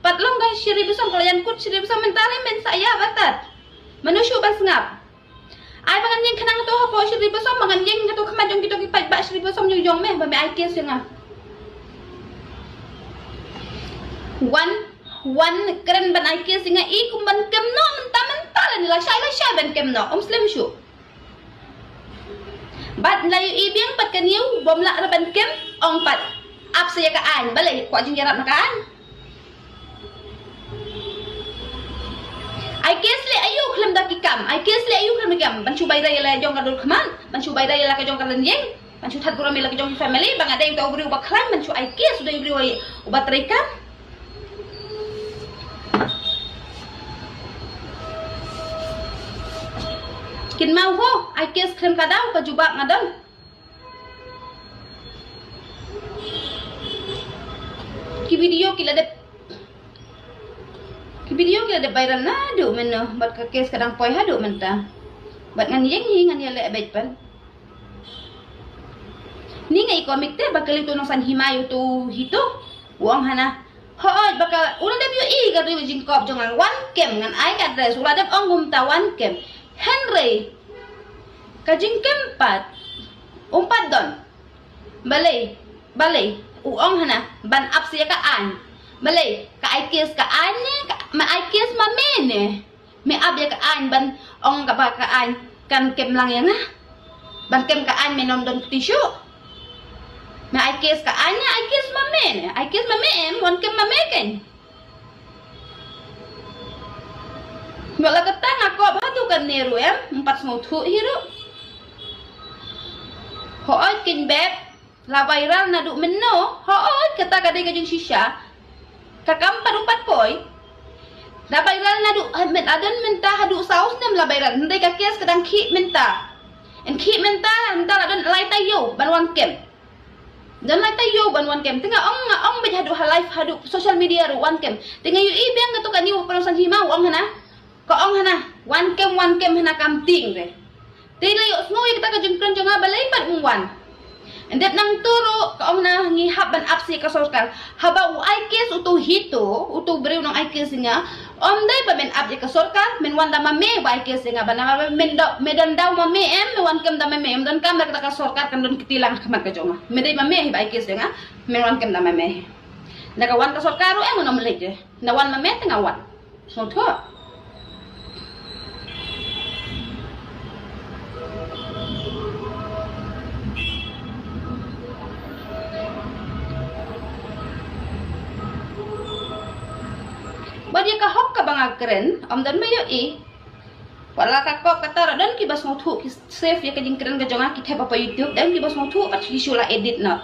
Patlong ka shiri busong kalau yan kut shiri busong mentali men saya batat. Manusia ban sengap. Ai bangan yang kenang tu hapo shiri busong bangan yang tu kemajong gitu kipat bak shiri busong yong meh ba me ai kes yang One keren ban ai kes yang I kum ban kem no mental ni la syai ban kem no muslim syu. Bat layu ibiang pat kaniu bom la ban kem ong pat ap saya ka an balik kwa jing jarak makan. I guess le ayu klem dak ikam. I guess le ayu klem ikam. Ban chubai ra yala jong kadul khaman. Ban chubai ra yala ka jong kalan yeng. Ban chu that gura mela ka jong family bang ada yang tau beri ubah klan ban chu I guess sudah beri ubah terikam. Kin mau ho I guess klem kadau ka jubak ngadon. Ki video kila de viral na do men no bat ka kes kadang poi ha do men ta bat ngan yeng hi ngan yale abet pan ni ngai komik te bakal itu nosan himayu tu hito wong hana hoi bakal ulah de i ka ri jingkop jangan one kem ngan ai ka dres ulah de ongum ta one kem Henry ka jingkem pat umpat don balai uong hana ban apsia ka an balai ka ai kes ka ane ma ai kes ma mene me ab ya ka an ban ong ka ba ka an kan kem lang yang ban kem ka an menom don tisu ma ai kes ka ane ai kes ma mene ai kes ma em wan kem ma meken wala ka tang ako ba tu kan neru empat semut hiru hoy kin beb la viral na du menno hoy kata ka de ka jing shisha kakam padupat poi la viral na du met adan menta hadu saus nem la viral ndai ka kes kadang ki menta en ki menta adan lai tayo banwan kem dan lai tayo banwan kem tinga ong be hadu live hadu social media ru wan kem tinga yu i beng tu kan yu perosan himau ong hana ko ong hana wan kem hana kamting re tila yu ngoi kita ka jengkran jonga balai pat mungwan Endep nang turo ka na ngihap ban apsi ka sorkar haba u ai kes utu hito utu breu nang ai kes nga dai ba men abje ka sorkar men wanda mame ba ai kes nga bana men do medan daw mame me wan kem da mame dan kam da ka sorkar kan don kitilang kamat ka joma medai mame ba ai kes nga men wan kem da mame na ka wan ka sorkar no meleje na wan mame tengah wan so tho Bagi ka hok ka bang keren dan mayo wala ka kok kata dan kibas mau thu save ya ka jing keren ka jonga kita apa YouTube dan kibas mau thu pat sula edit na